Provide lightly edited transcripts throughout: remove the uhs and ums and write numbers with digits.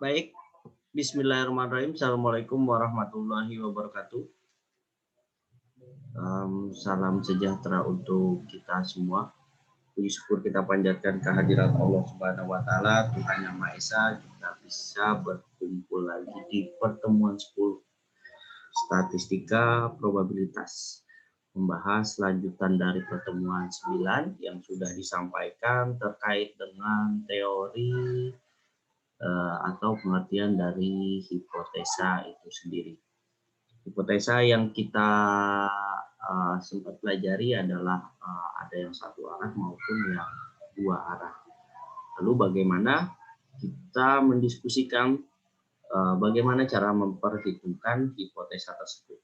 Baik, Bismillahirrahmanirrahim. Assalamualaikum warahmatullahi wabarakatuh. Salam sejahtera untuk kita semua. Puji syukur kita panjatkan kehadirat Allah Subhanahu wa Ta'ala, Tuhan Yang Maha Esa. Kita bisa berkumpul lagi di pertemuan 10 statistika probabilitas, membahas lanjutan dari pertemuan 9 yang sudah disampaikan terkait dengan teori atau pengertian dari hipotesa itu sendiri. Hipotesa yang kita sempat pelajari adalah ada yang satu arah maupun yang dua arah. Lalu bagaimana kita mendiskusikan bagaimana cara memperhitungkan hipotesa tersebut.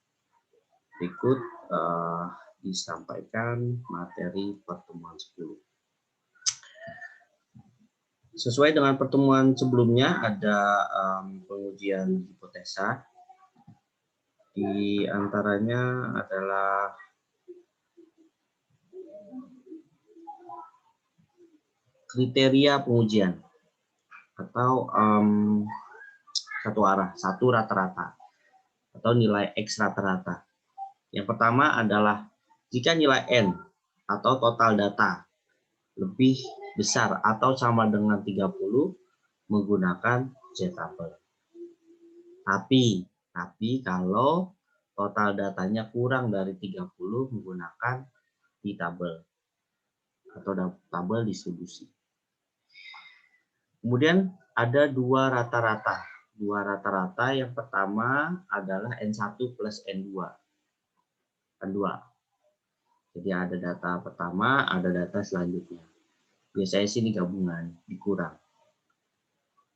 Berikut disampaikan materi pertemuan 10. Sesuai dengan pertemuan sebelumnya ada pengujian hipotesa. Di antaranya adalah kriteria pengujian atau satu arah, satu rata-rata atau nilai X rata-rata. Yang pertama adalah jika nilai N atau total data lebih besar atau sama dengan 30 menggunakan Z-tabel. Tapi kalau total datanya kurang dari 30 menggunakan T-tabel atau tabel distribusi. Kemudian ada dua rata-rata. Dua rata-rata yang pertama adalah N1 plus N2. N2. Jadi ada data pertama, ada data selanjutnya. Biasanya sini gabungan, dikurang.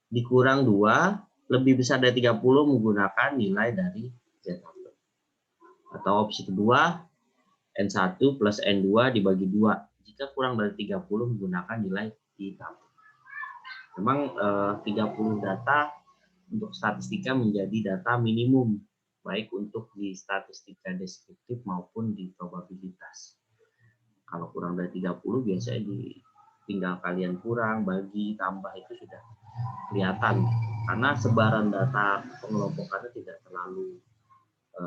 Dikurang 2, lebih besar dari 30 menggunakan nilai dari Z-tabel. Atau opsi kedua, N1 plus N2 dibagi 2. Jika kurang dari 30 menggunakan nilai T-tabel. Memang 30 data untuk statistika menjadi data minimum, baik untuk di statistika deskriptif maupun di probabilitas. Kalau kurang dari 30 biasanya tinggal kalian kurang, bagi, tambah itu sudah kelihatan. Karena sebaran data pengelompokannya tidak terlalu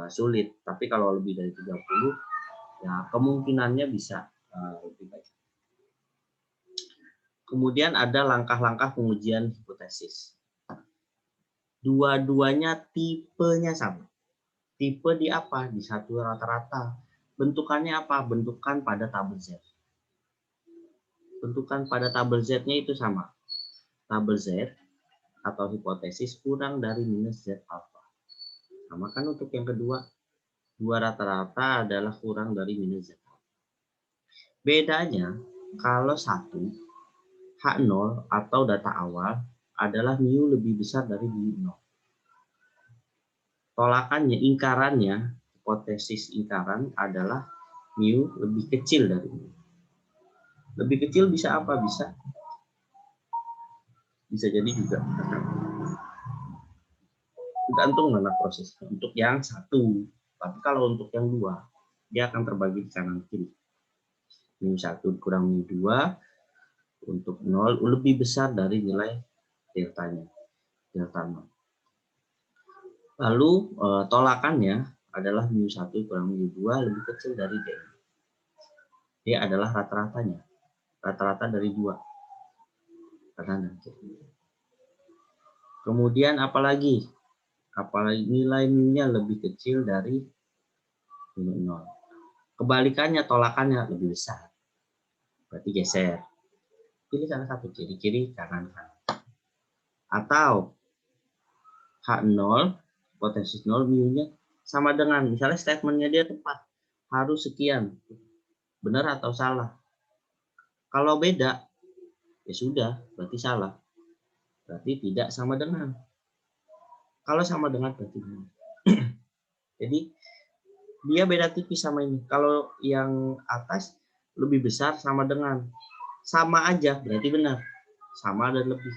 sulit. Tapi kalau lebih dari 30, ya kemungkinannya bisa lebih baik. Kemudian ada langkah-langkah pengujian hipotesis. Dua-duanya tipenya sama. Tipe di apa? Di satu rata-rata. Bentukannya apa? Bentukan pada tabel Z. Bentukan pada tabel Z-nya itu sama. Tabel Z atau hipotesis kurang dari minus Z alpha. Sama kan untuk yang kedua. Dua rata-rata adalah kurang dari minus Z alpha. Bedanya kalau satu H0 atau data awal adalah mu lebih besar dari mu 0. Tolakannya, ingkarannya, hipotesis ingkaran adalah mu lebih kecil dari mu. Lebih kecil bisa apa? Bisa jadi juga tergantung mana prosesnya. Untuk yang satu, tapi kalau untuk yang dua, dia akan terbagi di kanan kiri. Mu 1 kurang mu 2 untuk 0 lebih besar dari nilai deltanya, delta 0. Lalu tolakannya adalah mu 1 kurang mu 2 lebih kecil dari D. Dia adalah rata-ratanya. Rata-rata dari 2. Kanan dan kiri. Kemudian apalagi nilai mu-nya lebih kecil dari mu 0. Kebalikannya, tolakannya lebih besar. Berarti geser. Pilih salah satu, kiri-kiri, kanan-kanan. Atau H0, hipotesis 0, mu-nya sama dengan, misalnya statementnya dia tepat. Harus sekian. Benar atau salah? Kalau beda, ya sudah, berarti salah. Berarti tidak sama dengan. Kalau sama dengan, berarti benar. Jadi, dia beda tipis sama ini. Kalau yang atas lebih besar sama dengan. Sama aja, berarti benar. Sama dan lebih.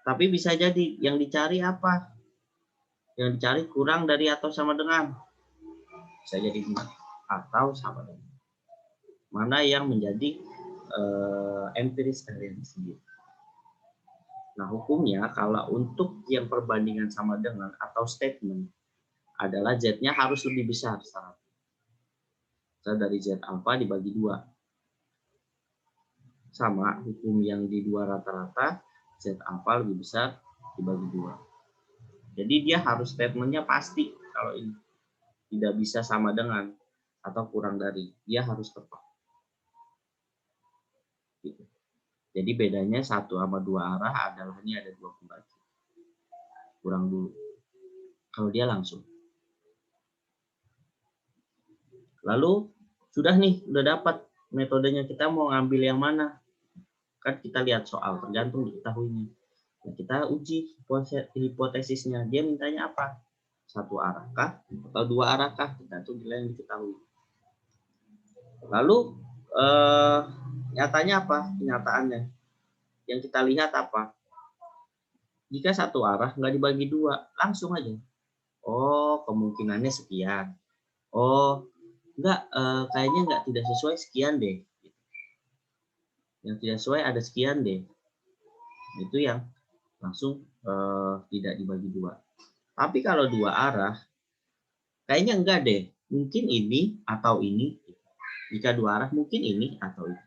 Tapi bisa jadi yang dicari apa? Yang dicari kurang dari atau sama dengan. Bisa jadi benar atau sama dengan. Mana yang menjadi empiris kalian sendiri. Nah, hukumnya kalau untuk yang perbandingan sama dengan atau statement adalah Z-nya harus lebih besar. Dari Z alfa dibagi 2. Sama hukum yang di 2 rata-rata, Z alfa lebih besar dibagi 2. Jadi dia harus statementnya pasti kalau ini. Tidak bisa sama dengan atau kurang dari. Dia harus tepat. Gitu. Jadi bedanya 1 sama 2 arah adalah ini ada 2 pembagi. Kurang dulu. Kalau dia langsung. Lalu sudah nih, udah dapat metodenya, kita mau ngambil yang mana? Kan kita lihat soal, tergantung diketahuinya. Nah, kita uji hipotesisnya. Dia mintanya apa? 1 arah kah atau 2 arah kah? Tergantung nilai yang diketahui. Lalu nyatanya apa? Kenyataannya. Yang kita lihat apa? Jika 1 arah nggak dibagi 2, langsung aja. Oh, kemungkinannya sekian. Oh, enggak, kayaknya nggak tidak sesuai sekian deh. Yang tidak sesuai ada sekian deh. Itu yang langsung tidak dibagi 2. Tapi kalau 2 arah, kayaknya enggak deh. Mungkin ini atau ini. Jika 2 arah, mungkin ini atau ini.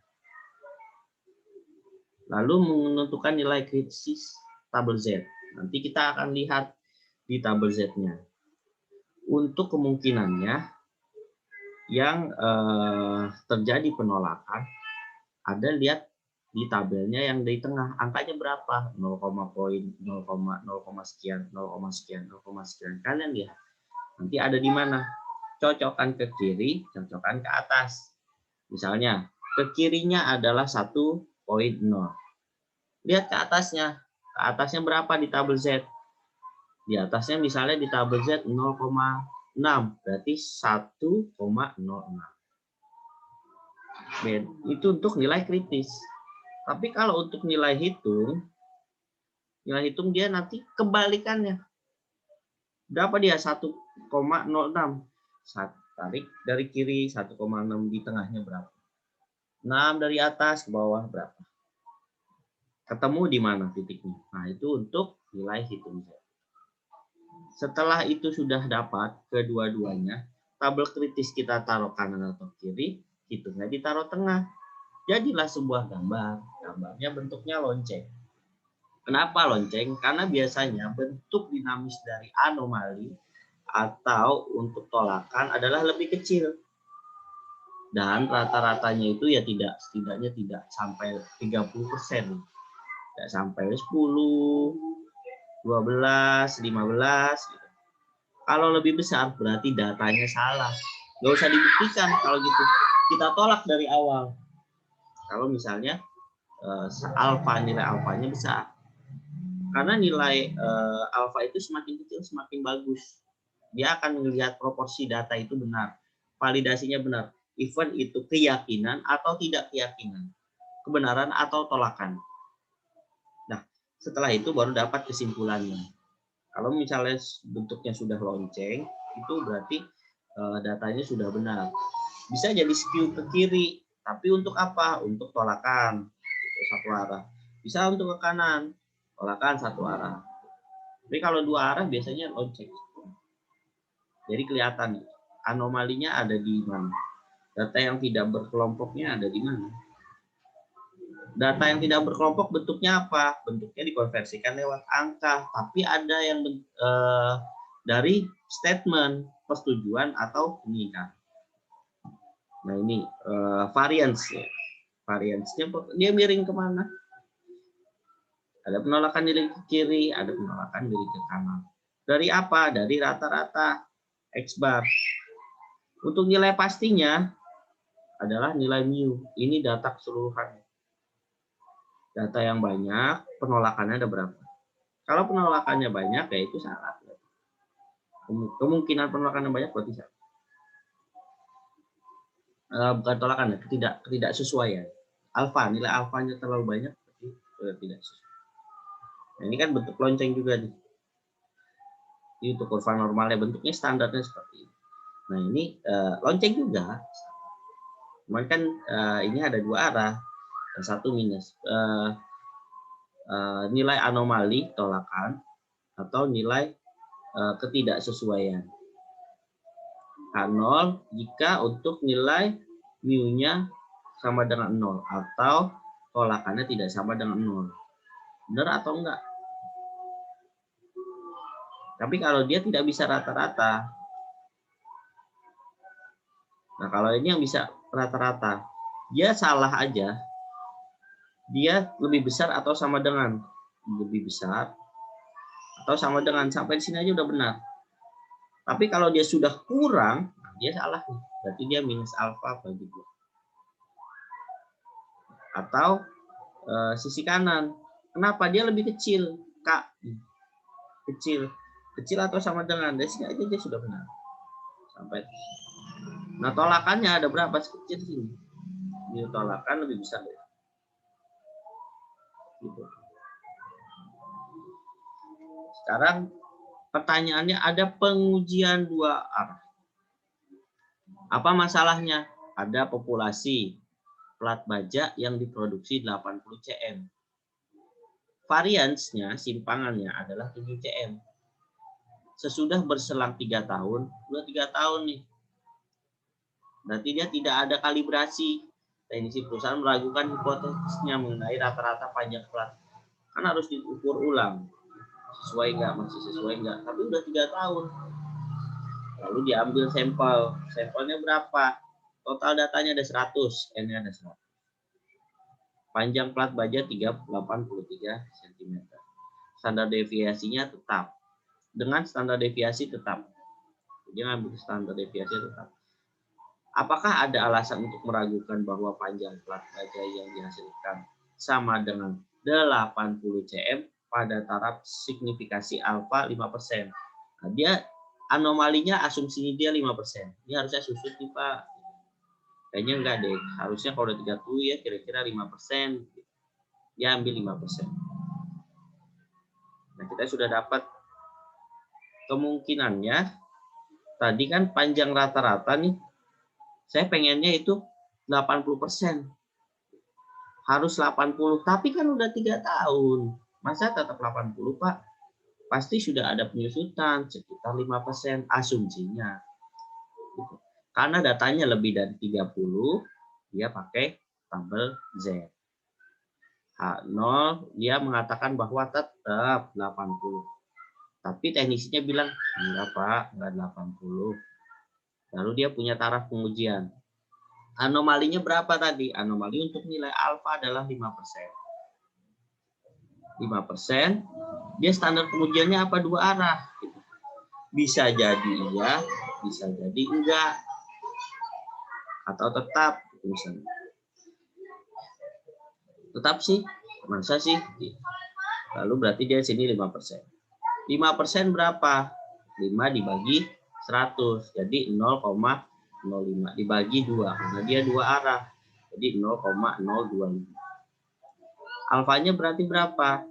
Lalu menentukan nilai kritis tabel Z. Nanti kita akan lihat di tabel Z-nya. Untuk kemungkinannya yang terjadi penolakan, ada lihat di tabelnya yang di tengah, angkanya berapa? 0, poin, 0, sekian, 0, sekian, 0, sekian. Kalian lihat. Nanti ada di mana? Cocokkan ke kiri, cocokkan ke atas. Misalnya, ke kirinya adalah 1,0. Lihat ke atasnya. Ke atasnya berapa di tabel Z? Di atasnya misalnya di tabel Z 0,6. Berarti 1,06. Itu untuk nilai kritis. Tapi kalau untuk nilai hitung dia nanti kebalikannya. Berapa dia? 1,06. Tarik dari kiri, 1,6 di tengahnya berapa? 6 dari atas ke bawah berapa? Ketemu di mana titiknya? Nah, itu untuk nilai hitung Z. Setelah itu sudah dapat kedua-duanya, tabel kritis kita taruh kanan atau kiri, hitungnya ditaruh tengah. Jadilah sebuah gambar. Gambarnya bentuknya lonceng. Kenapa lonceng? Karena biasanya bentuk dinamis dari anomali atau untuk tolakan adalah lebih kecil. Dan rata-ratanya itu ya setidaknya tidak sampai 30%. Tidak sampai 10, 12, 15 gitu. Kalau lebih besar berarti datanya salah. Nggak usah dibuktikan kalau gitu. Kita tolak dari awal. Kalau misalnya nilai alfanya besar. Karena nilai alfa itu semakin kecil semakin bagus. Dia akan melihat proporsi data itu benar. Validasinya benar. Even itu keyakinan atau tidak keyakinan. Kebenaran atau tolakan. Nah, setelah itu baru dapat kesimpulannya. Kalau misalnya bentuknya sudah lonceng, itu berarti datanya sudah benar. Bisa jadi skew ke kiri, tapi untuk apa? Untuk tolakan, satu arah. Bisa untuk ke kanan, tolakan satu arah. Tapi kalau 2 arah biasanya lonceng. Jadi kelihatan anomalinya ada di mana. Data yang tidak berkelompoknya ada di mana. Data yang tidak berkelompok bentuknya apa? Bentuknya dikonversikan lewat angka, tapi ada yang dari statement, persetujuan atau pengikat. Nah ini variance ya. Variance-nya dia miring kemana? Ada penolakan miring ke kiri, ada penolakan miring ke kanan. Dari apa? Dari rata-rata X bar. Untuk nilai pastinya adalah nilai mu. Ini data keseluruhan. Data yang banyak, penolakannya ada berapa? Kalau penolakannya banyak, ya itu salah. Kemungkinan penolakan yang banyak berarti salah. Bukan tolakan, tidak sesuai ya. Alfa, nilai alfanya terlalu banyak, berarti tidak sesuai. Nah, ini kan bentuk lonceng juga nih. Ini untuk kurva normalnya bentuknya standarnya seperti ini. Nah ini lonceng juga. Cuman kan ini ada 2 arah, dan 1 minus. nilai anomali tolakan atau nilai ketidaksesuaian. H0 jika untuk nilai mu-nya sama dengan 0 atau tolakannya tidak sama dengan 0. Benar atau enggak? Tapi kalau dia tidak bisa rata-rata. Nah, kalau ini yang bisa rata-rata, dia salah aja. Dia lebih besar atau sama dengan, lebih besar atau sama dengan, sampai di sini aja udah benar. Tapi kalau dia sudah kurang, dia salah nih. Berarti dia minus alfa bagi 2. Atau sisi kanan. Kenapa dia lebih kecil? K. Kecil. Kecil atau sama dengan. Dari sini aja dia sudah benar. Sampai. Nah, tolakannya ada berapa? Kecil sini. Ini tolakan lebih besar. Gitu. Sekarang pertanyaannya, ada pengujian 2 arah. Apa masalahnya? Ada populasi plat baja yang diproduksi 80 cm. Variansnya, simpangannya adalah 7 cm. Sesudah berselang 3 tahun, udah 3 tahun nih. Berarti dia tidak ada kalibrasi. Teknisi perusahaan meragukan hipotesisnya mengenai rata-rata panjang plat. Kan harus diukur ulang. Sesuai nggak, masih sesuai nggak. Tapi udah 3 tahun. Lalu diambil sampel. Sampelnya berapa? Total datanya ada 100. N-nya ada 100. Panjang plat baja 83 cm. Standar deviasinya tetap. Dengan standar deviasi tetap. Dia ngambil standar deviasi tetap. Apakah ada alasan untuk meragukan bahwa panjang plat baja yang dihasilkan sama dengan 80 cm pada taraf signifikasi alfa 5%? Nah, dia anomalinya, asumsinya dia 5%. Ini harusnya susut nih Pak. Kayaknya enggak deh. Harusnya kalau udah 30 ya kira-kira 5%. Dia ambil 5%. Nah, kita sudah dapat kemungkinannya. Tadi kan panjang rata-rata nih. Saya pengennya itu 80%. Harus 80. Tapi kan udah 3 tahun. Masa tetap 80 Pak? Pasti sudah ada penyusutan sekitar 5% asumsinya. Karena datanya lebih dari 30, dia pakai tabel Z. H0 dia mengatakan bahwa tetap 80. Tapi teknisinya bilang, enggak Pak, enggak 80. Lalu dia punya taraf pengujian. Anomalinya berapa tadi? Anomali untuk nilai alfa adalah 5%. 5%, dia standar pengujiannya apa? 2 arah. Bisa jadi iya, bisa jadi enggak. Atau tetap, misalnya. Tetap sih, masa sih? Lalu berarti dia sini 5%. 5% berapa? 5 dibagi 100, jadi 0,05 dibagi 2, karena dia 2 arah, jadi 0,025. Alfanya berarti berapa?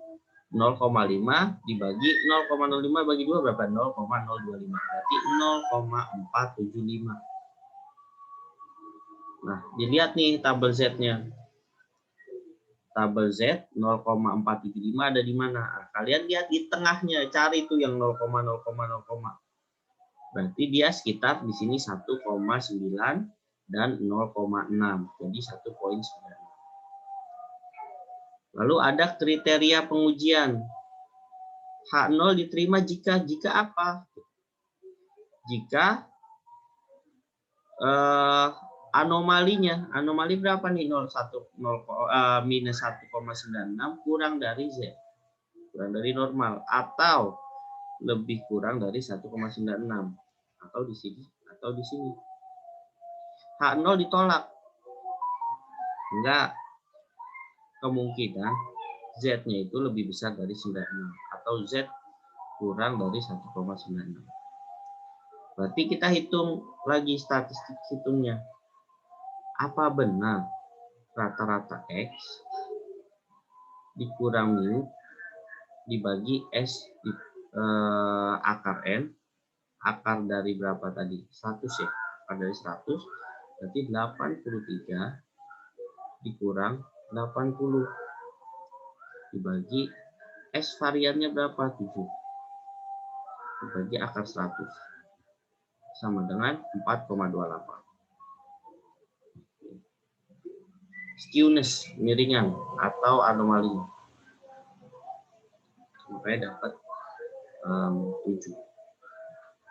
0,5 dibagi 0,05 bagi 2 berapa? 0,025, berarti 0,475. Nah, dilihat nih tabel Z-nya. Tabel Z 0,475 ada di mana? Nah, kalian lihat di tengahnya, cari tuh yang 0,0,0. Berarti dia sekitar di sini 1,9 dan 0,6. Jadi 1,9. Lalu ada kriteria pengujian. H0 diterima jika apa? Jika anomali berapa nih? Minus 1,96 kurang dari Z, kurang dari normal, atau lebih kurang dari 1,96, atau di sini atau di sini. H0 ditolak, enggak, kemungkinan Z-nya itu lebih besar dari 96 atau Z kurang dari 1,96. Berarti kita hitung lagi statistik hitungnya. Apa benar rata-rata X dikurang mu dibagi S akar N, akar dari berapa tadi? 100 ya. Akar dari 100 berarti 83 dikurang 80 dibagi S variannya berapa? 7. Dibagi akar 100. Sama dengan 4,28. Skewness, miringan atau anomali. Makanya dapat 7.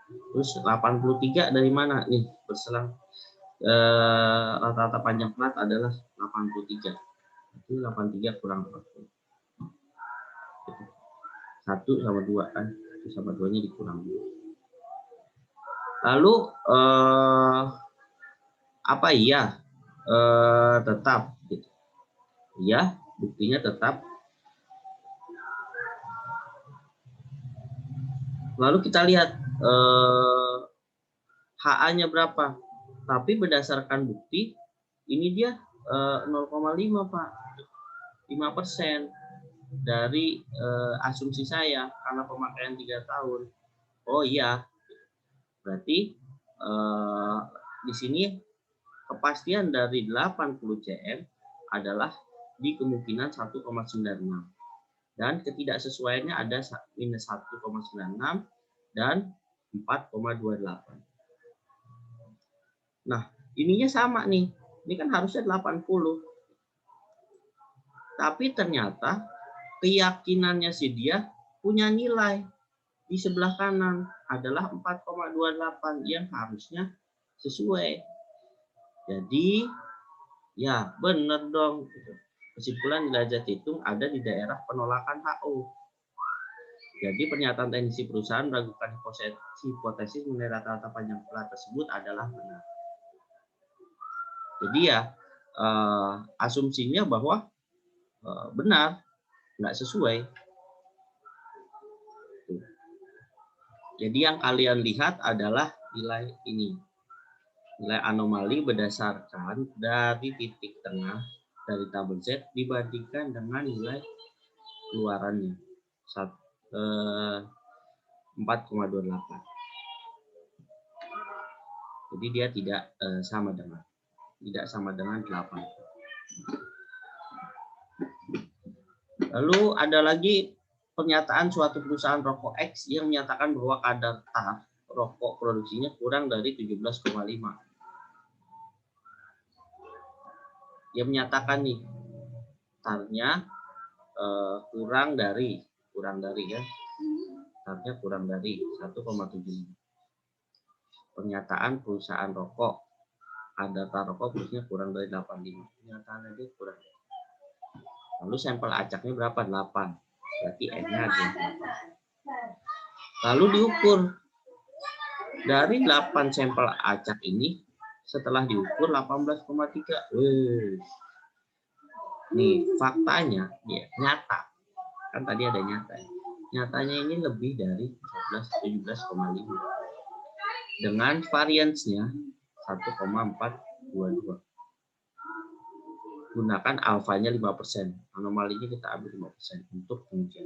Terus 83 dari mana? Nih, berselang rata-rata panjang plat adalah 83. Itu 83 kurang 40. 1 sama 2 kan. 1 sama 2-nya dikurang. Lalu apa iya tetap gitu. Iya, buktinya tetap. Lalu kita lihat HA-nya berapa. Tapi berdasarkan bukti ini dia 0,5 Pak. 5% dari asumsi saya karena pemakaian 3 tahun. Oh iya. Berarti di sini kepastian dari 80 cm adalah di kemungkinan 1,96 dan ketidaksesuaiannya ada minus 1,96 dan 4,28. Nah, ininya sama nih. Ini kan harusnya 80. Tapi ternyata keyakinannya si dia punya nilai di sebelah kanan adalah 4,28 yang harusnya sesuai. Jadi ya benar dong. Kesimpulan derajat hitung ada di daerah penolakan HO. Jadi pernyataan teknisi perusahaan meragukan hipotesis mengenai rata-rata panjang plat tersebut adalah benar. Jadi ya asumsinya bahwa benar, nggak sesuai. Jadi yang kalian lihat adalah nilai ini. Nilai anomali berdasarkan dari titik tengah dari tabel Z dibandingkan dengan nilai keluarannya 4,28. Jadi dia tidak sama dengan 8. Lalu ada lagi pernyataan suatu perusahaan rokok X yang menyatakan bahwa kadar tar rokok produksinya kurang dari 17,5. Dia menyatakan nih tarnya kurang dari ya. Tarnya kurang dari 1,75. Pernyataan perusahaan rokok kadar tar rokok produksinya kurang dari 85. Pernyataannya dia kurang. Lalu sampel acaknya berapa? 8. Berarti N-nya ada 8. Lalu diukur. Dari 8 sampel acak ini setelah diukur 18,3. Nih, faktanya ya nyata. Kan tadi ada nyata. Nyatanya ini lebih dari 17,5. Dengan variansnya 1,422. Gunakan alfanya 5%. Anomalinya kita ambil 5% untuk pengujian.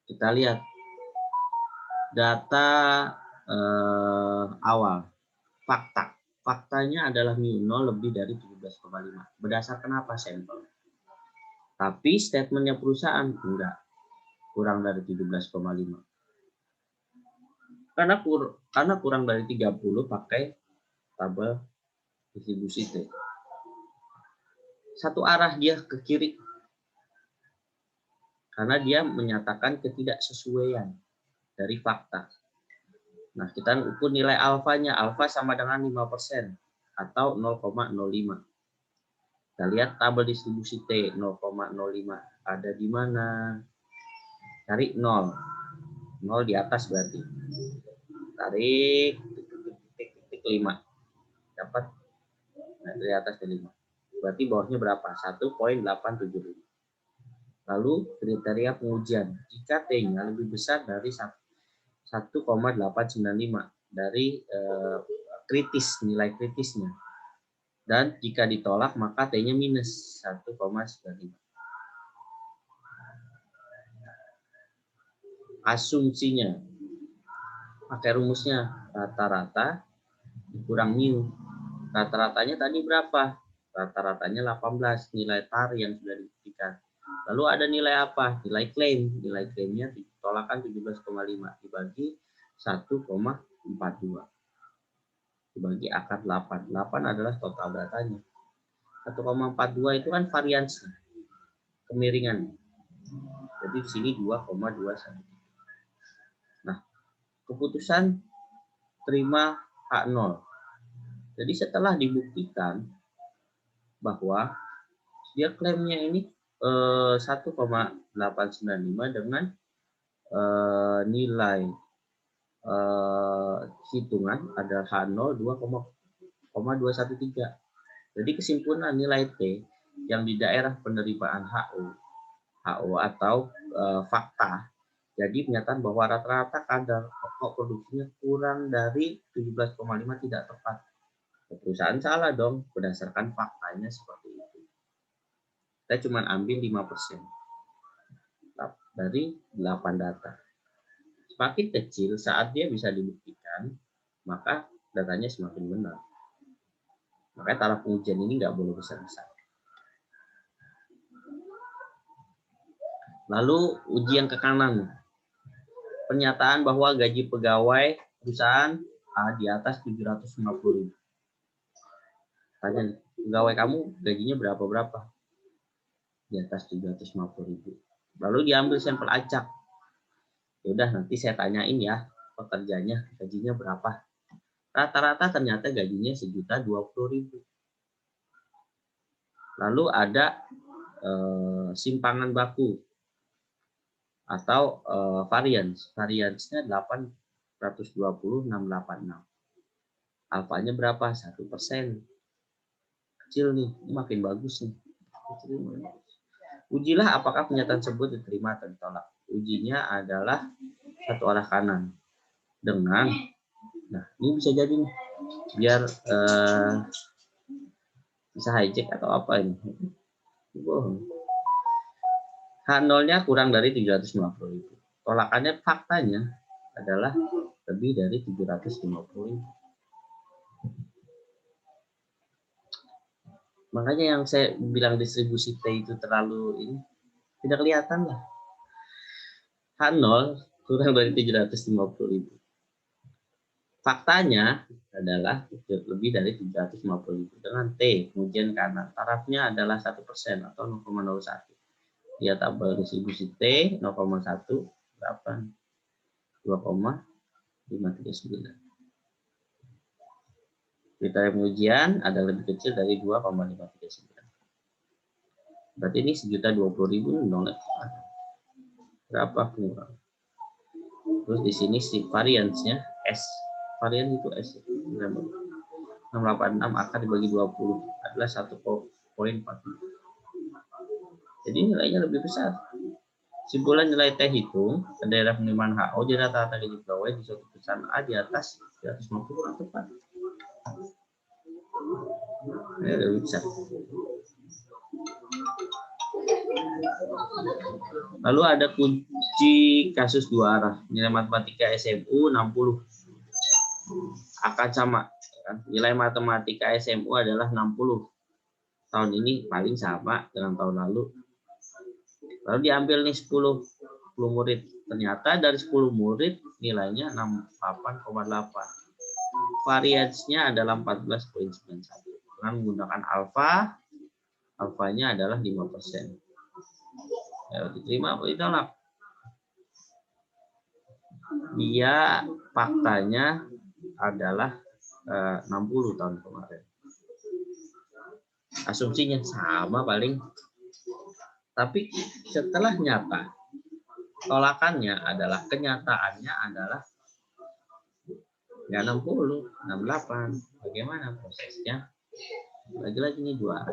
Kita lihat data awal. Faktanya adalah mu 0 lebih dari 17,5. Berdasarkan apa sampel? Tapi statementnya perusahaan enggak. Kurang dari 17,5. Karena kurang dari 30 pakai tabel distribusi T. Satu arah dia ke kiri. Karena dia menyatakan ketidaksesuaian dari fakta. Nah, kita ukur nilai alfanya. Alfa sama dengan 5% atau 0,05. Kita lihat tabel distribusi T 0,05. Ada di mana? Cari 0. 0 di atas berarti. Tarik titik 5. Dapat dari atas ke 5. Berarti bawahnya berapa? 1,875. Lalu kriteria pengujian. Jika T-nya lebih besar dari 1,895 dari nilai kritisnya. Dan jika ditolak maka T-nya minus 1,95. Asumsinya pakai rumusnya rata-rata dikurang mu. Rata-ratanya tadi berapa? rata-ratanya 18 nilai TAR yang sudah dibuktikan. Lalu ada nilai apa? Nilai klaim. Nilai klaimnya tolakan 17,5 dibagi 1,42 dibagi akar 8. 8 adalah total datanya. 1,42 itu kan variansi kemiringan. Jadi di sini 2,21. Nah, keputusan terima H0. Jadi setelah dibuktikan bahwa dia klaimnya ini 1,895 dengan nilai hitungan ada H0 2,213. Jadi kesimpulan nilai T yang di daerah penerimaan HO atau fakta, jadi pernyataan bahwa rata-rata kadar pokok produksinya kurang dari 17,5 tidak tepat. Perusahaan salah dong, berdasarkan faktanya seperti itu. Kita cuma ambil 5% dari 8 data. Semakin kecil saat dia bisa dibuktikan, maka datanya semakin benar. Makanya taraf pengujian ini nggak boleh besar-besar. Lalu uji yang ke kanan. Pernyataan bahwa gaji pegawai perusahaan di atas 750.000. Tanya, pegawai kamu gajinya berapa? Di atas 750.000. Lalu diambil sampel acak. Yaudah, nanti saya tanyain ya, pekerjanya gajinya berapa. Rata-rata ternyata gajinya 1.020.000. Lalu ada simpangan baku atau variance. Variance-nya 820.686. Alfanya berapa? 1%. Kecil nih, ini makin bagus nih. Ujilah apakah pernyataan tersebut diterima atau ditolak. Ujinya adalah satu arah kanan dengan, nah ini bisa jadi nih, biar bisa hijack atau apa ini. H0-nya kurang dari 750.000. Tolakannya faktanya adalah lebih dari 750.000. Makanya yang saya bilang distribusi T itu terlalu ini tidak kelihatan lah. H0 kurang dari 750.000. Faktanya adalah lebih dari 750.000 dengan T pengujian kanan. Tarafnya adalah 1% atau 0,01. Dia tabel distribusi T 0,1 berapa? 2,539. Kriteria pengujian ada lebih kecil dari 2,539. Berarti ini 1.020.000 dong. Berapa kurang? Terus di sini si variansnya S. Varian itu S. 686 akar dibagi 20 adalah 1,40. Jadi nilainya lebih besar. Simpulan nilai T hitung ke daerah penerimaan HO di rata-rata gaji pegawai di suatu perusahaan A di atas 350 kurang tepat. Ya, lebih besar. Lalu ada kunci kasus dua arah. Nilai matematika SMU 60 akan sama. Nilai matematika SMU adalah 60. Tahun ini paling sama dengan tahun lalu. Lalu diambil nih 10 murid. Ternyata dari 10 murid nilainya 68,8. Variasinya adalah 14,91. Dengan menggunakan alfa, alfanya adalah 5%. Ya, diterima atau ditolak? Dia faktanya adalah 60 tahun kemarin. Asumsinya sama paling. Tapi setelah nyata, tolakannya adalah, kenyataannya adalah ya 60, 68. Bagaimana prosesnya? Lagi-lagi ini dua.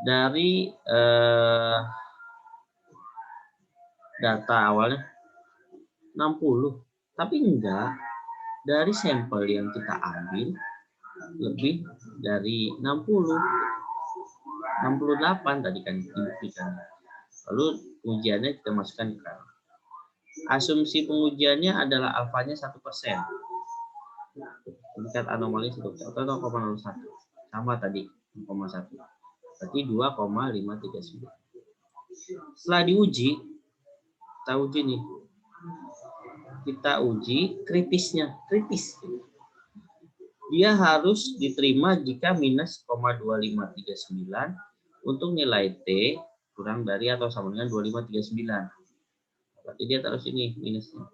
Dari data awalnya 60, tapi enggak. Dari sampel yang kita ambil lebih dari 60, 68 tadi kan dibuktikan. Lalu ujiannya kita masukkan ke kanan. Asumsi pengujiannya adalah alfanya 1%. tingkat anomali struktur atau 0,01 sama tadi 0,1 berarti 2,539. Setelah diuji, kita uji kritisnya. Kritis dia harus diterima jika minus 0,2539 untuk nilai T kurang dari atau sama dengan 2539. Berarti dia taruh sini minusnya.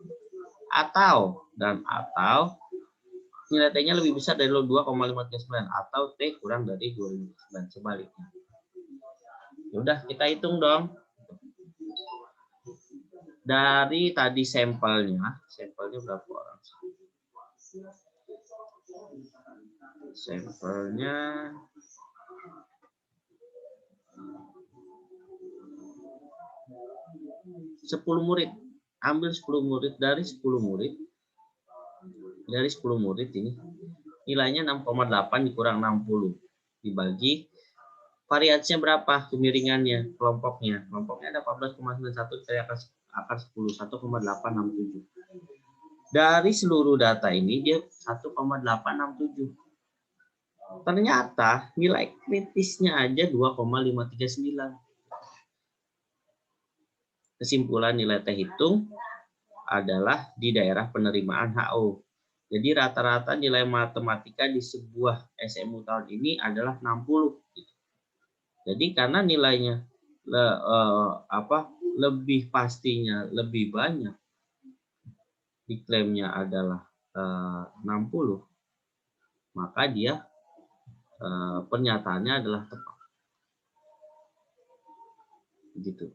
Atau nilai T-nya lebih besar dari 2,539 atau T kurang dari 2,539 sebaliknya. Udah, kita hitung dong. Dari tadi sampelnya berapa orang? Sampelnya 10 murid. Ambil 10 murid, dari 10 murid ini nilainya 6,8 dikurang 60 dibagi variasinya berapa, kemiringannya, kelompoknya ada 14,91 dari akar 10, 1,867. Dari seluruh data ini dia 1,867. Ternyata nilai kritisnya aja 2,539. Kesimpulan nilai T hitung adalah di daerah penerimaan HO. Jadi rata-rata nilai matematika di sebuah SMU tahun ini adalah 60. Jadi karena nilainya lebih pastinya lebih banyak, diklaimnya adalah 60, maka dia pernyataannya adalah tepat. Gitu.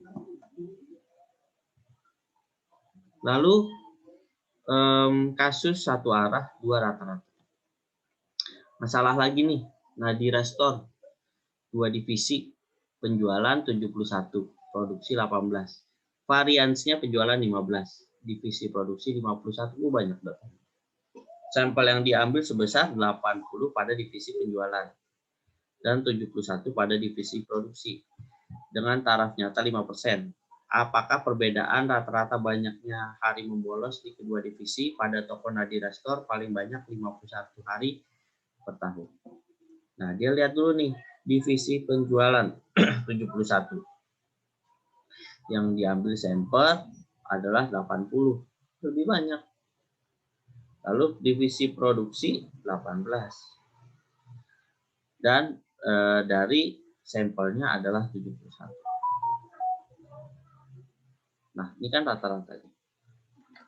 Lalu kasus satu arah dua rata-rata. Masalah lagi nih, Nadira Store 2 divisi, penjualan 71, produksi 18. Variansnya penjualan 15, divisi produksi 51. Banyak banget. Sampel yang diambil sebesar 80 pada divisi penjualan dan 71 pada divisi produksi dengan taraf nyata 5%. Apakah perbedaan rata-rata banyaknya hari membolos di kedua divisi pada toko Nadira Store paling banyak 51 hari per tahun? Nah, dia lihat dulu nih, divisi penjualan 71. Yang diambil sampel adalah 80, lebih banyak. Lalu divisi produksi 18. Dan dari sampelnya adalah 71. Nah, ini kan rata-ratanya.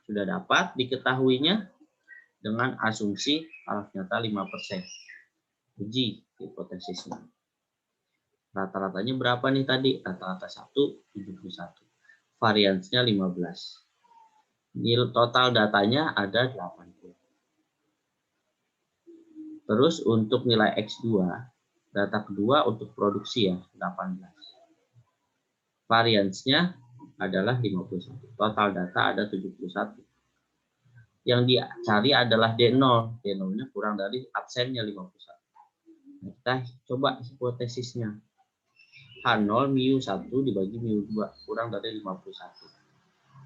Sudah dapat diketahuinya dengan asumsi taraf nyata 5%. Uji hipotesisnya. Rata-ratanya berapa nih tadi? Rata-rata 1, 71. Variansnya 15. Nilai total datanya ada 80. Terus untuk nilai X2, data kedua untuk produksi ya, 18. Variansnya adalah 51. Total data ada 71. Yang dicari adalah D0. D0-nya kurang dari absennya 51. Kita coba hipotesisnya. H0 mu 1 dibagi mu 2 kurang dari 51.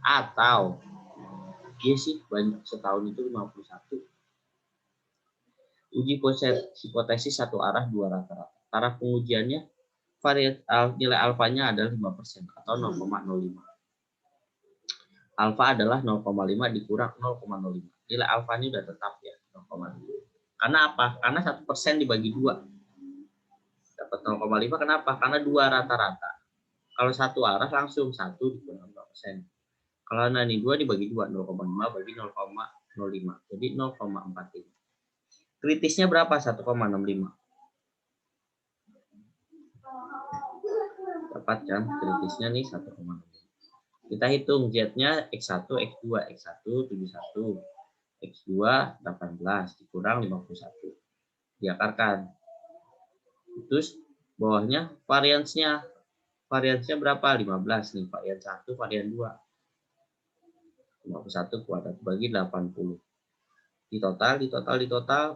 Atau iya sih banyak setahun itu 51. Uji hipotesis satu arah dua rata-rata. Taraf pengujiannya nilai alfanya adalah 5% atau 0,05. Alfa adalah 0,5 dikurang 0,05. Nilai alfanya udah tetap ya 0,5. Karena apa? Karena 1% dibagi 2. Dapat 0,5 kenapa? Karena 2 rata-rata. Kalau satu arah langsung 1 dikurang 2%. Kalau ini 2 dibagi 2, 0,5 bagi 0,05. Jadi 0,45. Kritisnya berapa? 1,65. Dapat kan? Kritisnya nih 1,65. Kita hitung Z-nya X1, X2, X1 71, X2 18 dikurang 51. Diakarkan. Terus bawahnya variansnya berapa? 15 nih, varian 1, varian 2. 51 kuadrat bagi 80. Di total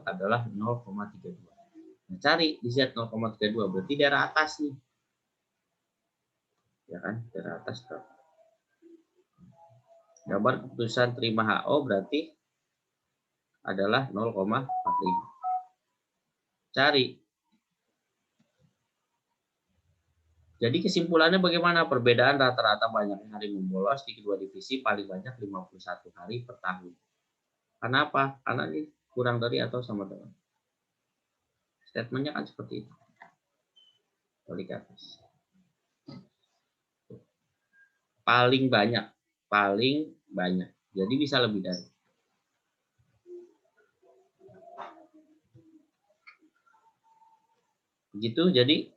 adalah 0,32. Nah, cari di Z 0,32 berarti daerah atas nih. Ya kan? Daerah atas tuh. Gambar keputusan terima HO berarti adalah 0,41. 45. Cari. Jadi kesimpulannya bagaimana? Perbedaan rata-rata banyak hari membolos di kedua divisi paling banyak 51 hari per tahun. Kenapa? Karena ini kurang dari atau sama dengan. Statementnya kan seperti itu. Balik ke atas. Paling banyak. Jadi bisa lebih dari. Begitu, jadi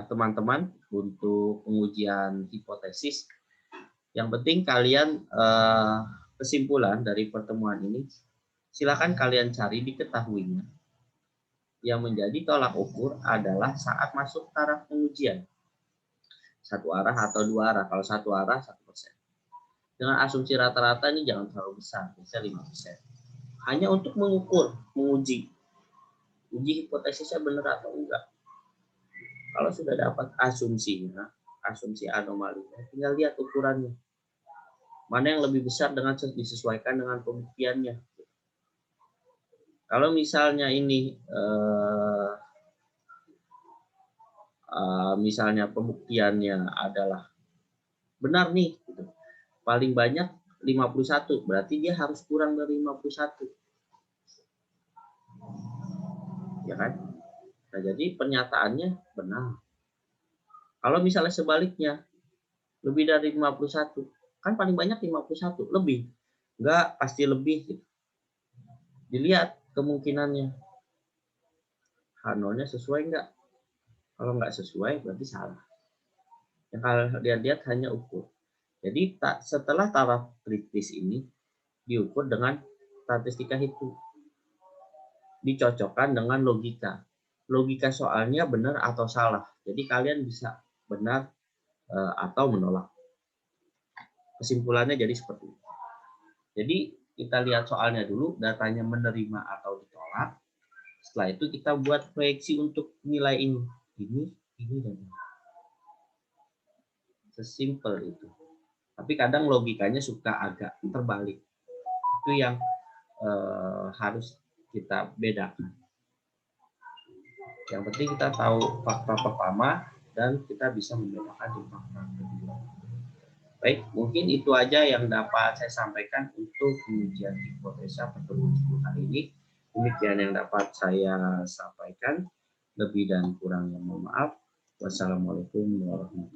teman-teman untuk pengujian hipotesis, yang penting kalian kesimpulan dari pertemuan ini, silakan kalian cari diketahuinya. Yang menjadi tolak ukur adalah saat masuk taraf pengujian. Satu arah atau dua arah. Kalau satu arah 1%. Dengan asumsi rata-rata ini jangan terlalu besar, misalnya 5%. Hanya untuk mengukur, menguji. Uji hipotesisnya benar atau enggak. Kalau sudah dapat asumsinya, asumsi anomalinya, tinggal lihat ukurannya. Mana yang lebih besar dengan disesuaikan dengan pembuktiannya. Kalau misalnya ini misalnya pembuktiannya adalah benar nih, gitu. Paling banyak 51, berarti dia harus kurang dari 51. Ya kan? Nah, jadi pernyataannya benar. Kalau misalnya sebaliknya, lebih dari 51, kan paling banyak 51, lebih. Enggak, pasti lebih. Gitu. Dilihat kemungkinannya. H0-nya sesuai enggak? Kalau enggak sesuai, berarti salah. Yang kalau dia lihat hanya ukur. Jadi setelah taraf kritis ini, diukur dengan statistika hitung. Dicocokkan dengan logika. Logika soalnya benar atau salah. Jadi kalian bisa benar atau menolak. Kesimpulannya jadi seperti itu. Jadi kita lihat soalnya dulu, datanya menerima atau ditolak. Setelah itu kita buat proyeksi untuk nilai ini. Ini, dan ini. Sesimpel itu. Tapi kadang logikanya suka agak terbalik. Itu yang harus kita bedakan. Yang penting kita tahu fakta pertama dan kita bisa membedakan di fakta kedua. Baik, mungkin itu aja yang dapat saya sampaikan untuk pengujian hipotesa pertemuan 10 hari ini. Demikian yang dapat saya sampaikan. Lebih dan kurangnya mohon maaf. Wassalamualaikum warahmatullahi wabarakatuh.